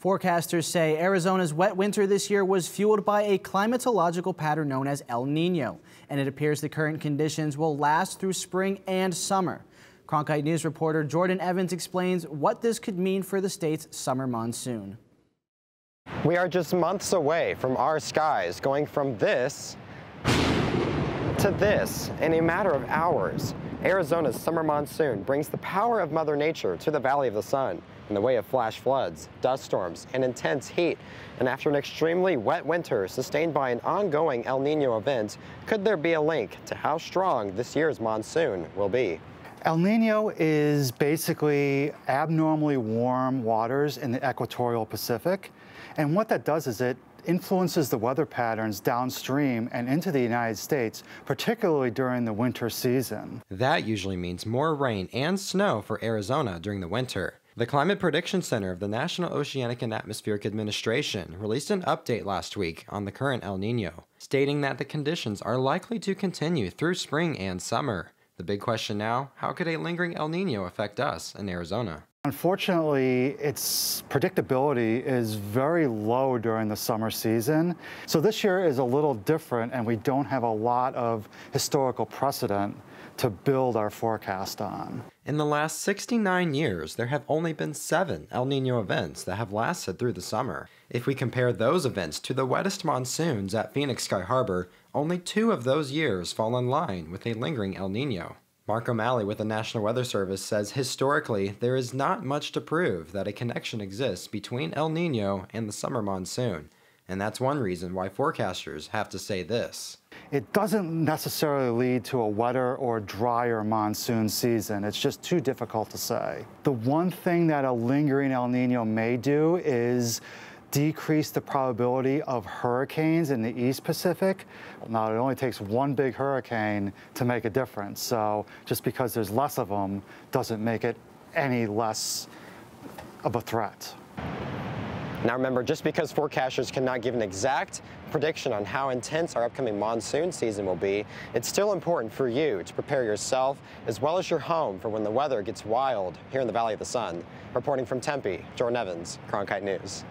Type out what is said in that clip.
Forecasters say Arizona's wet winter this year was fueled by a climatological pattern known as El Niño, and it appears the current conditions will last through spring and summer. Cronkite News reporter Jordan Evans explains what this could mean for the state's summer monsoon. We are just months away from our skies going from this to this in a matter of hours. Arizona's summer monsoon brings the power of Mother Nature to the Valley of the Sun in the way of flash floods, dust storms, and intense heat. And after an extremely wet winter sustained by an ongoing El Niño event, could there be a link to how strong this year's monsoon will be? El Niño is basically abnormally warm waters in the equatorial Pacific. And what that does is it influences the weather patterns downstream and into the United States, particularly during the winter season. That usually means more rain and snow for Arizona during the winter. The Climate Prediction Center of the National Oceanic and Atmospheric Administration released an update last week on the current El Niño, stating that the conditions are likely to continue through spring and summer. The big question now, how could a lingering El Niño affect us in Arizona? Unfortunately, its predictability is very low during the summer season. So this year is a little different, and we don't have a lot of historical precedent to build our forecast on. In the last 69 years, there have only been 7 El Niño events that have lasted through the summer. If we compare those events to the wettest monsoons at Phoenix Sky Harbor, only 2 of those years fall in line with a lingering El Niño. Mark O'Malley with the National Weather Service says historically there is not much to prove that a connection exists between El Niño and the summer monsoon. And that's one reason why forecasters have to say this. It doesn't necessarily lead to a wetter or drier monsoon season. It's just too difficult to say. The one thing that a lingering El Niño may do is decrease the probability of hurricanes in the East Pacific. Now, it only takes one big hurricane to make a difference. So just because there's less of them doesn't make it any less of a threat. Now remember, just because forecasters cannot give an exact prediction on how intense our upcoming monsoon season will be, it's still important for you to prepare yourself as well as your home for when the weather gets wild here in the Valley of the Sun. Reporting from Tempe, Jordan Evans, Cronkite News.